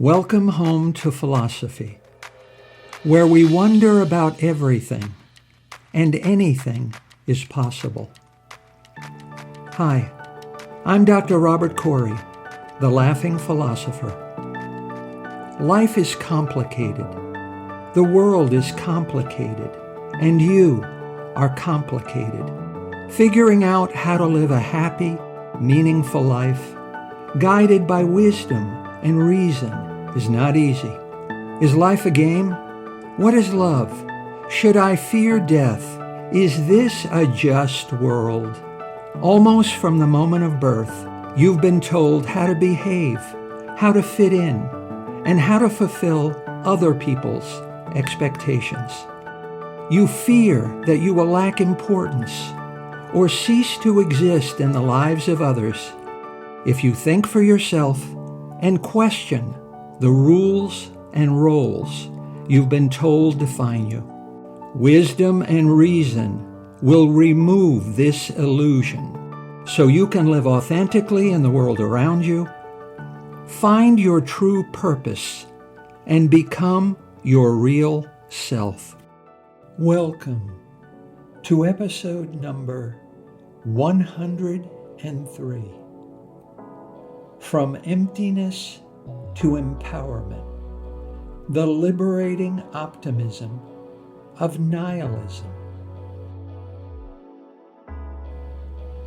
Welcome home to philosophy, where we wonder about everything and anything is possible. Hi, I'm Dr. Robert Corey, the Laughing Philosopher. Life is complicated. The world is complicated, and you are complicated. Figuring out how to live a happy, meaningful life, guided by wisdom and reason, is not easy. Is life a game? What is love? Should I fear death? Is this a just world? Almost from the moment of birth, you've been told how to behave, how to fit in, and how to fulfill other people's expectations. You fear that you will lack importance or cease to exist in the lives of others if you think for yourself and question the rules and roles you've been told define you. Wisdom and reason will remove this illusion so you can live authentically in the world around you, find your true purpose, and become your real self. Welcome to episode number 103. From Emptiness to Empowerment, the Liberating Optimism of Nihilism.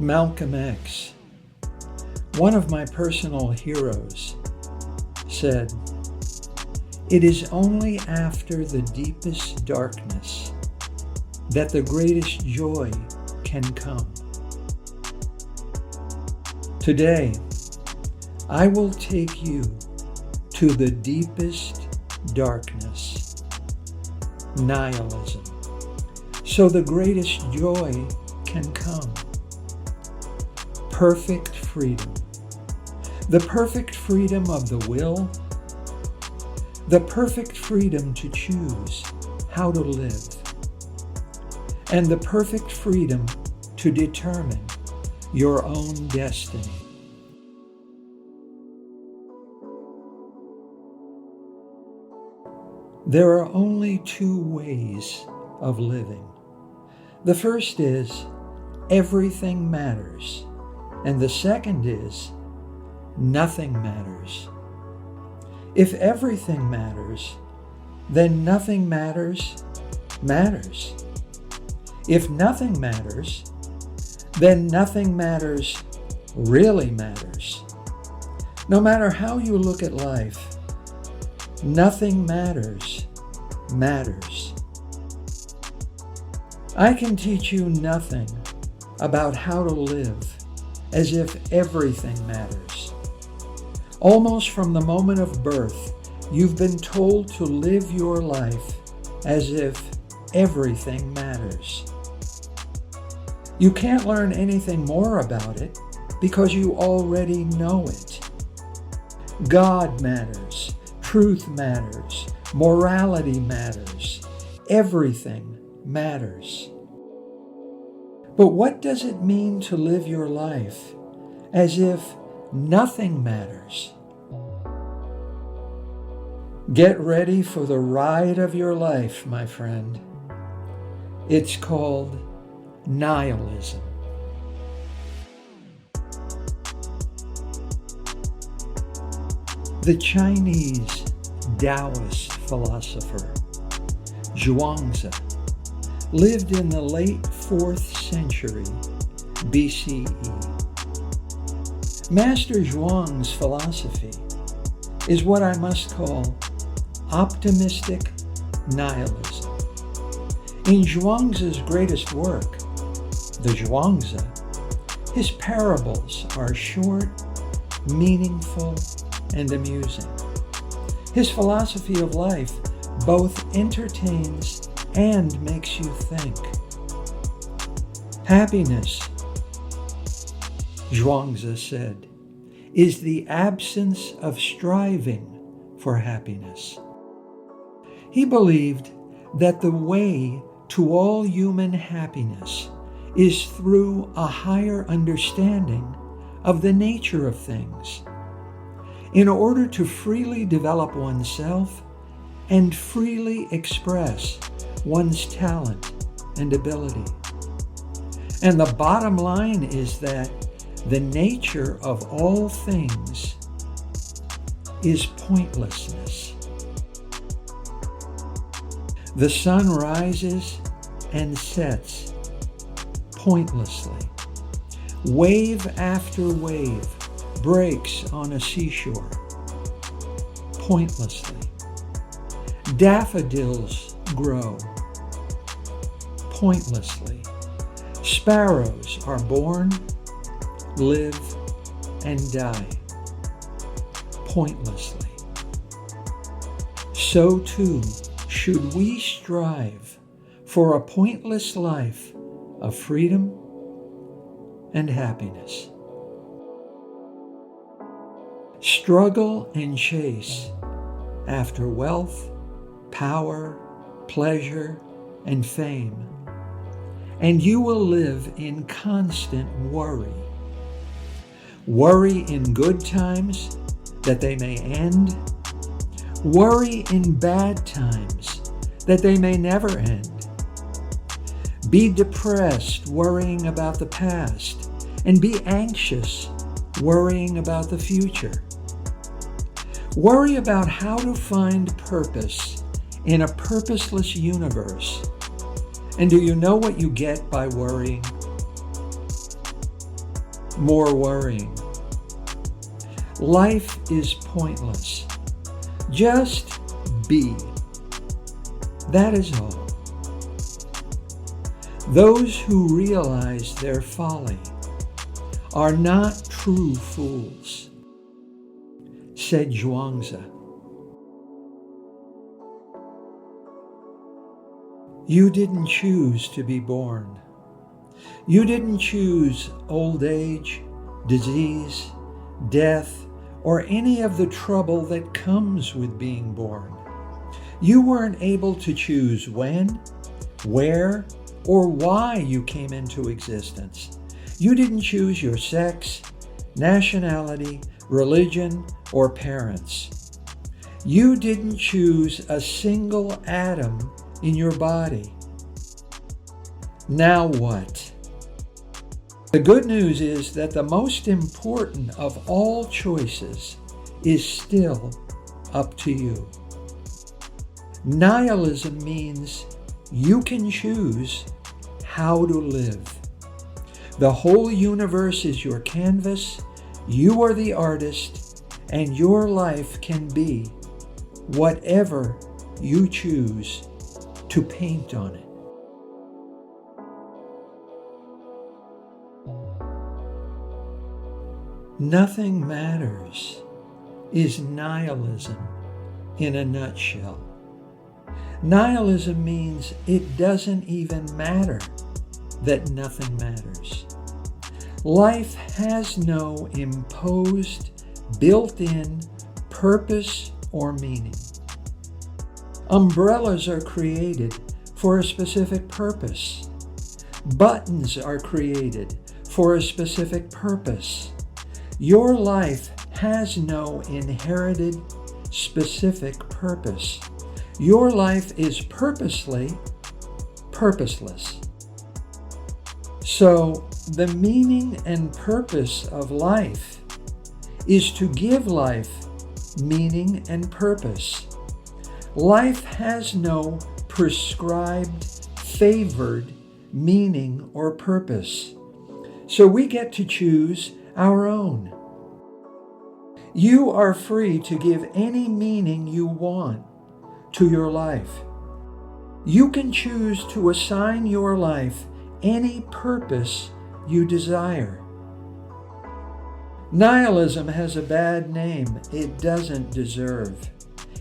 Malcolm X, one of my personal heroes, said, "It is only after the deepest darkness that the greatest joy can come." Today, I will take you to the deepest darkness, nihilism, so the greatest joy can come. Perfect freedom. The perfect freedom of the will, the perfect freedom to choose how to live, and the perfect freedom to determine your own destiny. There are only two ways of living. The first is everything matters, and the second is nothing matters. If everything matters, then nothing matters. If nothing matters, then nothing really matters. No matter how you look at life, nothing matters. I can teach you nothing about how to live as if everything matters. Almost from the moment of birth, you've been told to live your life as if everything matters. You can't learn anything more about it because you already know it. God matters. Truth matters. Morality matters. Everything matters. But what does it mean to live your life as if nothing matters? Get ready for the ride of your life, my friend. It's called nihilism. The Chinese Taoist philosopher Zhuangzi lived in the late 4th century BCE. Master Zhuang's philosophy is what I must call optimistic nihilism. In Zhuangzi's greatest work, the Zhuangzi, his parables are short, meaningful, and amusing. His philosophy of life both entertains and makes you think. Happiness, Zhuangzi said, is the absence of striving for happiness. He believed that the way to all human happiness is through a higher understanding of the nature of things in order to freely develop oneself and freely express one's talent and ability. And the bottom line is that the nature of all things is pointlessness. The sun rises and sets pointlessly. Wave after wave breaks on a seashore pointlessly. Daffodils grow pointlessly. Sparrows are born, live, and die pointlessly. So too should we strive for a pointless life of freedom and happiness. Struggle and chase after wealth, power, pleasure, and fame, and you will live in constant worry. Worry in good times that they may end. Worry in bad times that they may never end. Be depressed worrying about the past, and be anxious worrying about the future. Worry about how to find purpose in a purposeless universe. And do you know what you get by worrying? More worrying. Life is pointless. Just be. That is all. Those who realize their folly are not true fools, said Zhuangzi. You didn't choose to be born. You didn't choose old age, disease, death, or any of the trouble that comes with being born. You weren't able to choose when, where, or why you came into existence. You didn't choose your sex, nationality, religion, or parents. You didn't choose a single atom in your body. Now what? The good news is that the most important of all choices is still up to you. Nihilism means you can choose how to live. The whole universe is your canvas, you are the artist, and your life can be whatever you choose to paint on it. Nothing matters is nihilism in a nutshell. Nihilism means it doesn't even matter that nothing matters. Life has no imposed, built-in purpose or meaning. Umbrellas are created for a specific purpose. Buttons are created for a specific purpose. Your life has no inherited specific purpose. Your life is purposely purposeless. So, the meaning and purpose of life is to give life meaning and purpose. Life has no prescribed, favored meaning or purpose. So we get to choose our own. You are free to give any meaning you want to your life. You can choose to assign your life any purpose you desire. Nihilism has a bad name it doesn't deserve.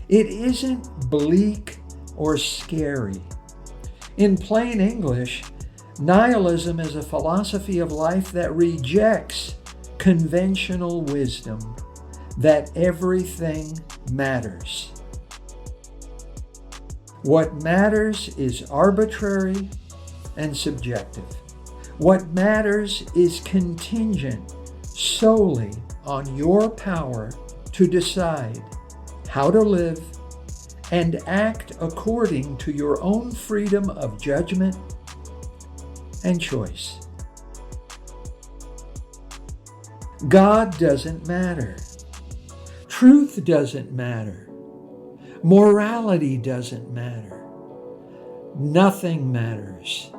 It isn't bleak or scary. In plain English, nihilism is a philosophy of life that rejects conventional wisdom that everything matters. What matters is arbitrary and subjective. What matters is contingent solely on your power to decide how to live and act according to your own freedom of judgment and choice. God doesn't matter. Truth doesn't matter. Morality doesn't matter. Nothing matters.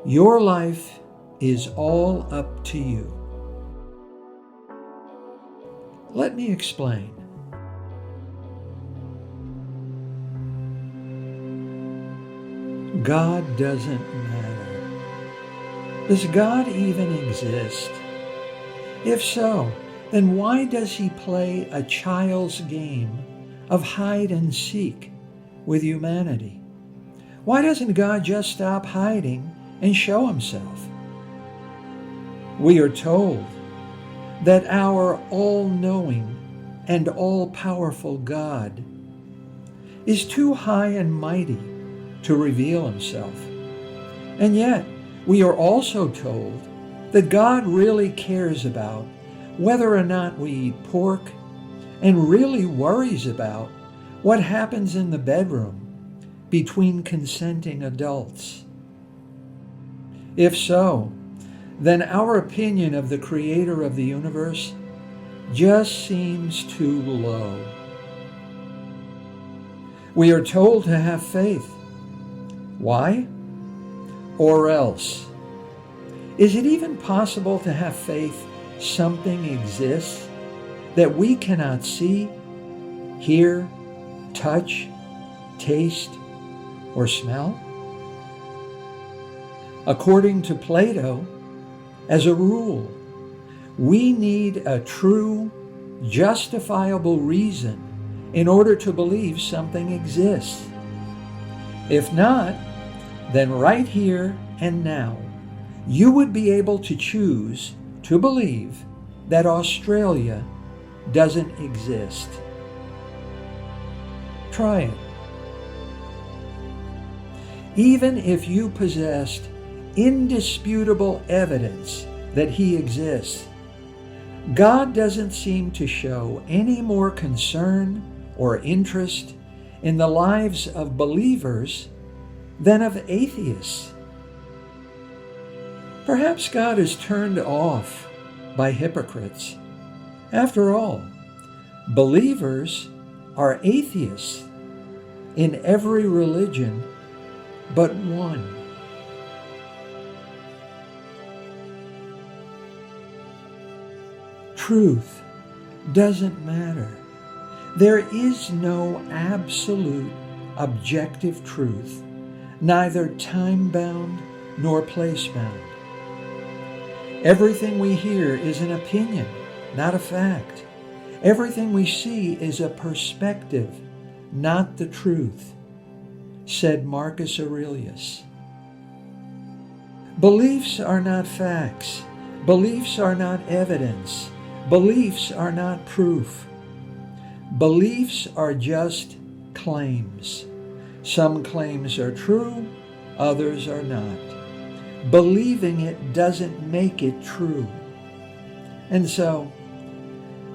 Your life is all up to you. Let me explain. God doesn't matter. Does God even exist? If so, then why does he play a child's game of hide and seek with humanity? Why doesn't God just stop hiding and show himself? We are told that our all-knowing and all-powerful God is too high and mighty to reveal himself. And yet, we are also told that God really cares about whether or not we eat pork and really worries about what happens in the bedroom between consenting adults. If so, then our opinion of the Creator of the universe just seems too low. We are told to have faith. Why? Or else. Is it even possible to have faith something exists that we cannot see, hear, touch, taste, or smell? According to Plato, as a rule, we need a true, justifiable reason in order to believe something exists. If not, then right here and now, you would be able to choose to believe that Australia doesn't exist. Try it. Even if you possessed indisputable evidence that he exists, God doesn't seem to show any more concern or interest in the lives of believers than of atheists. Perhaps God is turned off by hypocrites. After all, believers are atheists in every religion but one. Truth doesn't matter. There is no absolute objective truth, neither time-bound nor place-bound. Everything we hear is an opinion, not a fact. Everything we see is a perspective, not the truth, said Marcus Aurelius. Beliefs are not facts. Beliefs are not evidence. Beliefs are not proof. Beliefs are just claims. Some claims are true, others are not. Believing it doesn't make it true. And so,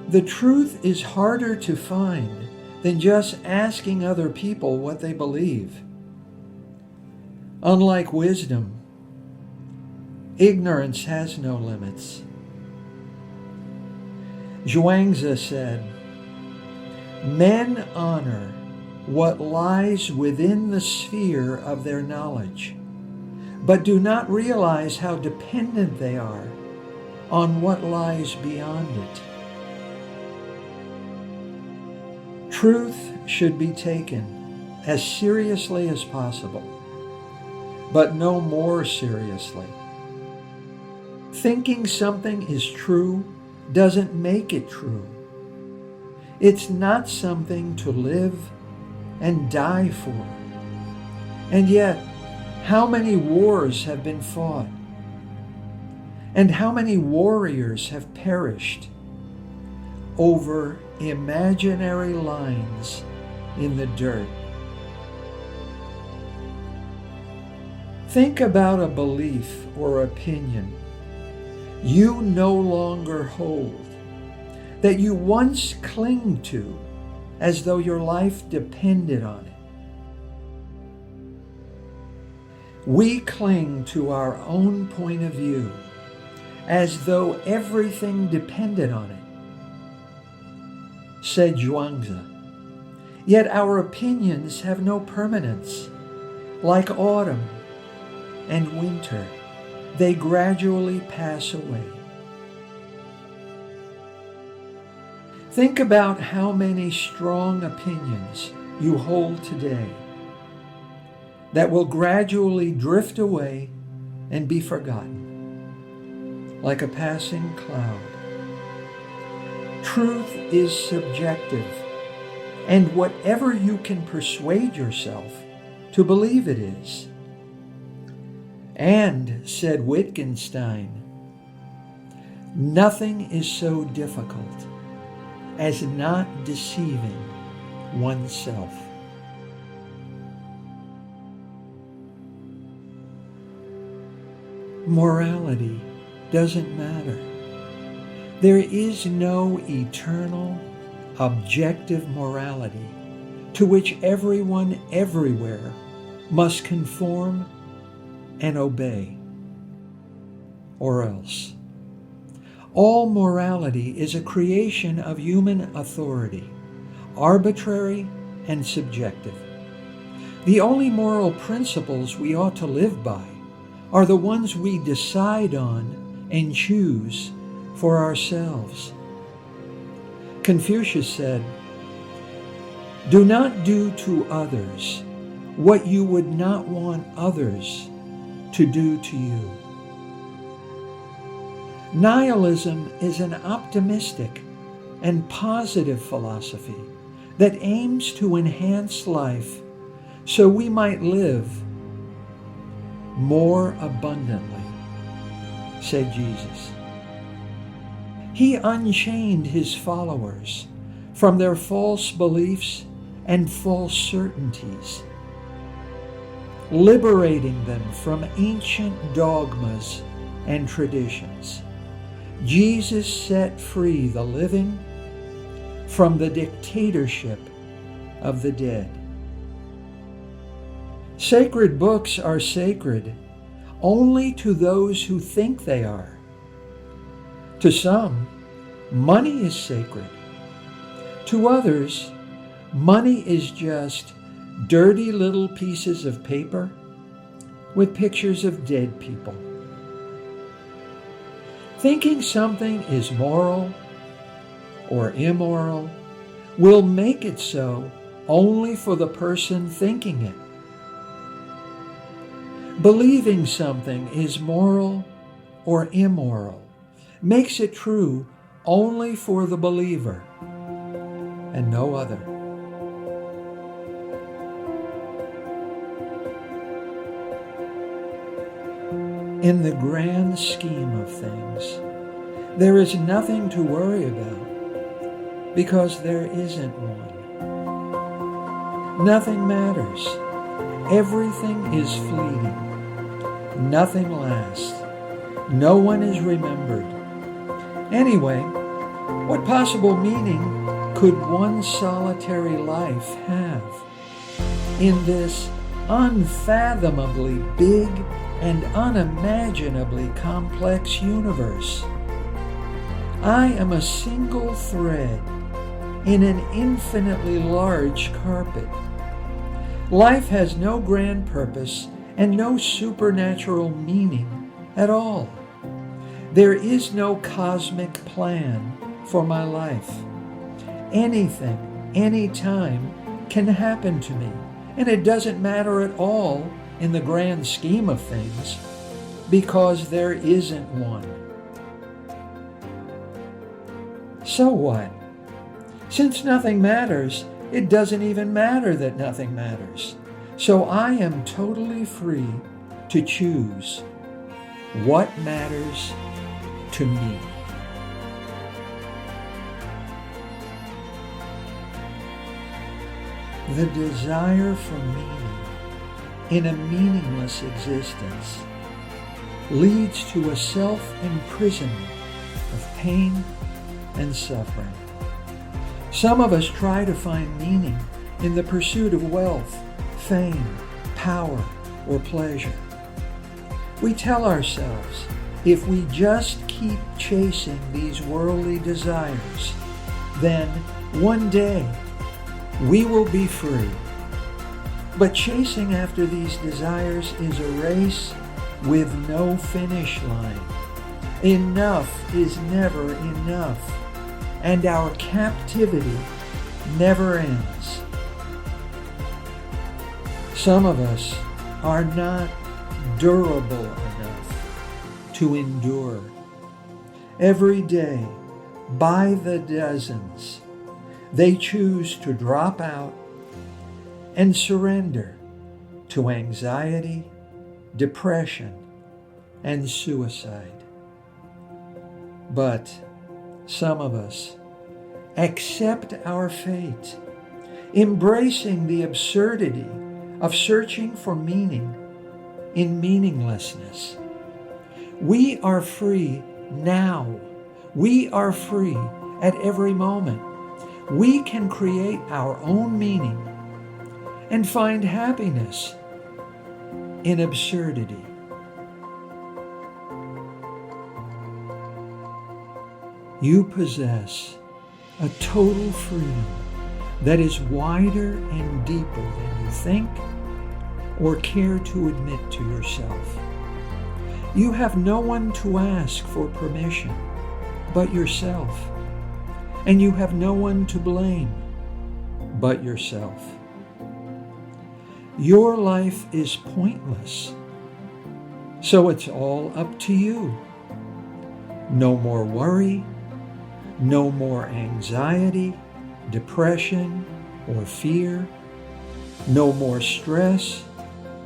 the truth is harder to find than just asking other people what they believe. Unlike wisdom, ignorance has no limits. Zhuangzi said, "Men honor what lies within the sphere of their knowledge, but do not realize how dependent they are on what lies beyond it." Truth should be taken as seriously as possible, but no more seriously. Thinking something is true doesn't make it true. It's not something to live and die for. And yet, how many wars have been fought? And how many warriors have perished over imaginary lines in the dirt? Think about a belief or opinion you no longer hold that you once cling to as though your life depended on it. We cling to our own point of view as though everything depended on it, said Zhuangzi. Yet our opinions have no permanence. Like autumn and winter, they gradually pass away. Think about how many strong opinions you hold today that will gradually drift away and be forgotten, like a passing cloud. Truth is subjective, and whatever you can persuade yourself to believe it is. And, said Wittgenstein, nothing is so difficult as not deceiving oneself. Morality doesn't matter. There is no eternal, objective morality to which everyone everywhere must conform and obey, or else. All morality is a creation of human authority, arbitrary and subjective. The only moral principles we ought to live by are the ones we decide on and choose for ourselves. Confucius said, "Do not do to others what you would not want others to do to you." Nihilism is an optimistic and positive philosophy that aims to enhance life so we might live more abundantly, said Jesus. He unchained his followers from their false beliefs and false certainties, liberating them from ancient dogmas and traditions. Jesus set free the living from the dictatorship of the dead. Sacred books are sacred only to those who think they are. To some, money is sacred. To others, money is just dirty little pieces of paper with pictures of dead people. Thinking something is moral or immoral will make it so only for the person thinking it. Believing something is moral or immoral makes it true only for the believer and no other. In the grand scheme of things, there is nothing to worry about because there isn't one. Nothing matters. Everything is fleeting. Nothing lasts. No one is remembered. Anyway, what possible meaning could one solitary life have in this unfathomably big and unimaginably complex universe? I am a single thread in an infinitely large carpet. Life has no grand purpose and no supernatural meaning at all. There is no cosmic plan for my life. Anything, anytime can happen to me, and it doesn't matter at all in the grand scheme of things because there isn't one. So what? Since nothing matters, it doesn't even matter that nothing matters. So I am totally free to choose what matters to me. The desire for meaning in a meaningless existence leads to a self-imprisonment of pain and suffering. Some of us try to find meaning in the pursuit of wealth, fame, power, or pleasure. We tell ourselves, if we just keep chasing these worldly desires, then one day we will be free. But chasing after these desires is a race with no finish line. Enough is never enough, and our captivity never ends. Some of us are not durable enough to endure. Every day, by the dozens, they choose to drop out and surrender to anxiety, depression, and suicide. But some of us accept our fate, embracing the absurdity of searching for meaning in meaninglessness. We are free now. We are free at every moment. We can create our own meaning and find happiness in absurdity. You possess a total freedom that is wider and deeper than you think or care to admit to yourself. You have no one to ask for permission but yourself, and you have no one to blame but yourself. Your life is pointless, so it's all up to you. No more worry, no more anxiety, depression, or fear, no more stress,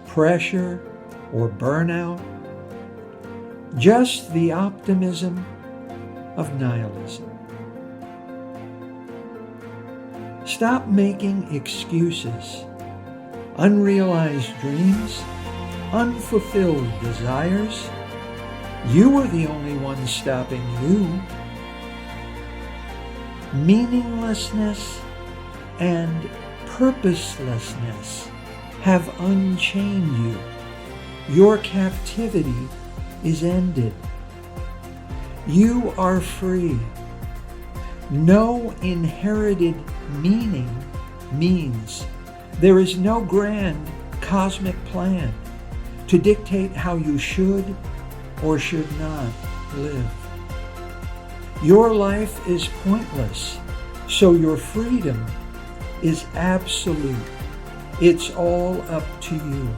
pressure, or burnout, just the optimism of nihilism. Stop making excuses, unrealized dreams, unfulfilled desires. You are the only one stopping you. Meaninglessness and purposelessness have unchained you. Your captivity is ended. You are free. No inherited meaning means there is no grand cosmic plan to dictate how you should or should not live. Your life is pointless, so your freedom is absolute. It's all up to you.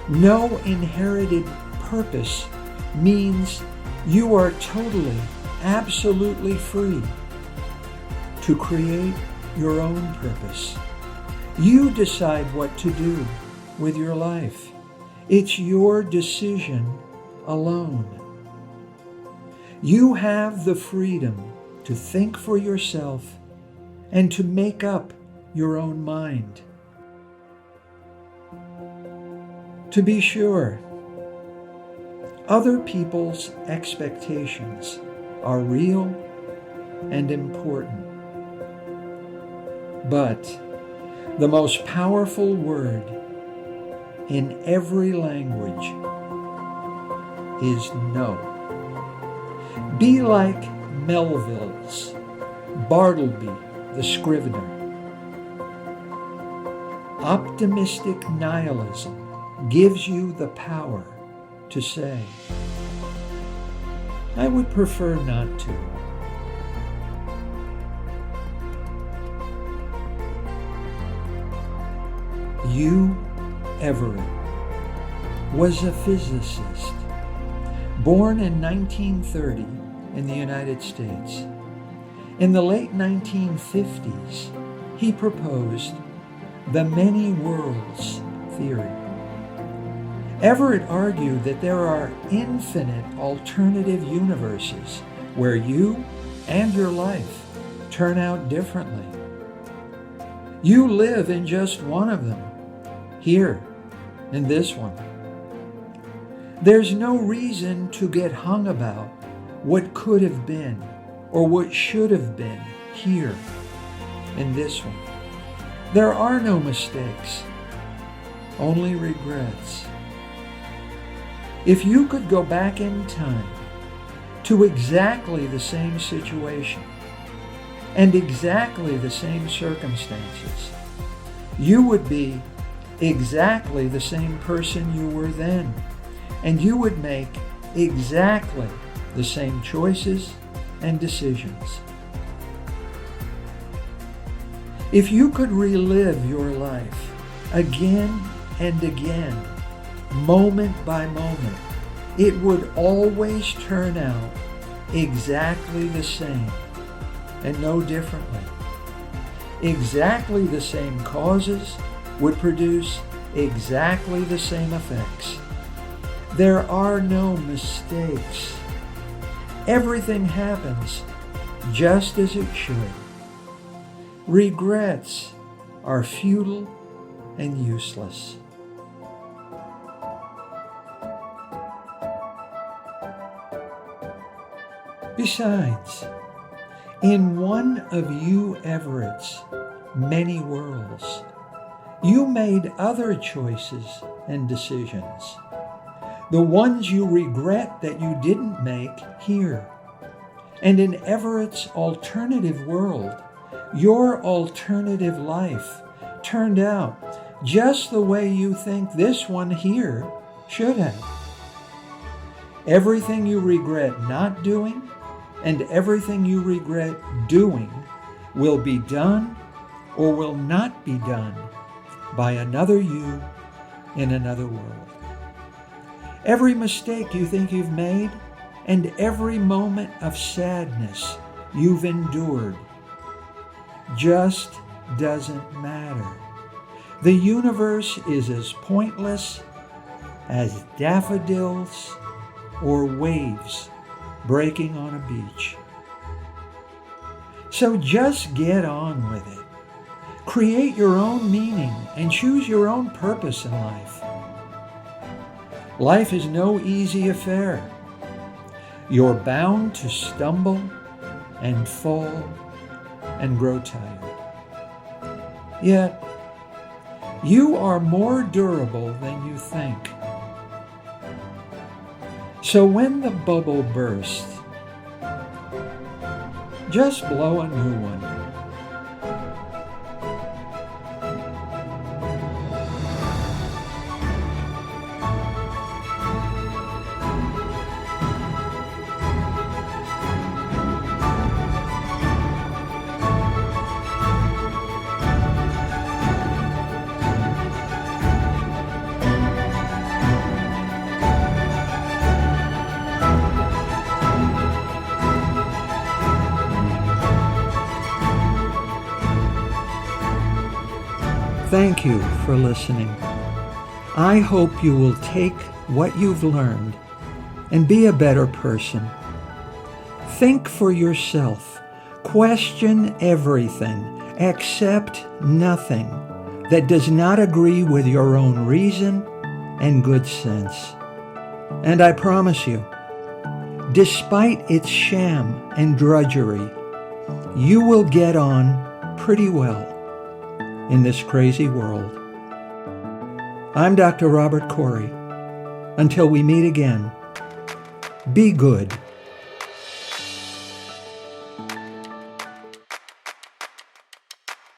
No inherited purpose means you are totally, absolutely free to create your own purpose. You decide what to do with your life. It's your decision alone. You have the freedom to think for yourself and to make up your own mind. To be sure, other people's expectations are real and important. But the most powerful word in every language is no. Be like Melville's Bartleby the Scrivener. Optimistic nihilism gives you the power to say, I would prefer not to. Hugh Everett was a physicist, born in 1930 in the United States. In the late 1950s, he proposed the many worlds theory. Everett argued that there are infinite alternative universes where you and your life turn out differently. You live in just one of them, here, in this one. There's no reason to get hung about what could have been or what should have been here in this one. There are no mistakes, only regrets. If you could go back in time to exactly the same situation and exactly the same circumstances, you would be exactly the same person you were then, and you would make exactly the same choices and decisions. If you could relive your life again and again, moment by moment, it would always turn out exactly the same and no differently. Exactly the same causes would produce exactly the same effects. There are no mistakes. Everything happens just as it should. Regrets are futile and useless. Besides, in one of you Everett's many worlds, you made other choices and decisions, the ones you regret that you didn't make here. And in Everett's alternative world, your alternative life turned out just the way you think this one here should have. Everything you regret not doing and everything you regret doing will be done or will not be done by another you in another world. Every mistake you think you've made and every moment of sadness you've endured just doesn't matter. The universe is as pointless as daffodils or waves breaking on a beach. So just get on with it. Create your own meaning and choose your own purpose in life. Life is no easy affair. You're bound to stumble and fall and grow tired. Yet, you are more durable than you think. So when the bubble bursts, just blow a new one. Thank you for listening. I hope you will take what you've learned and be a better person. Think for yourself. Question everything. Accept nothing that does not agree with your own reason and good sense. And I promise you, despite its sham and drudgery, you will get on pretty well in this crazy world. I'm Dr. Robert Corey. Until we meet again, be good.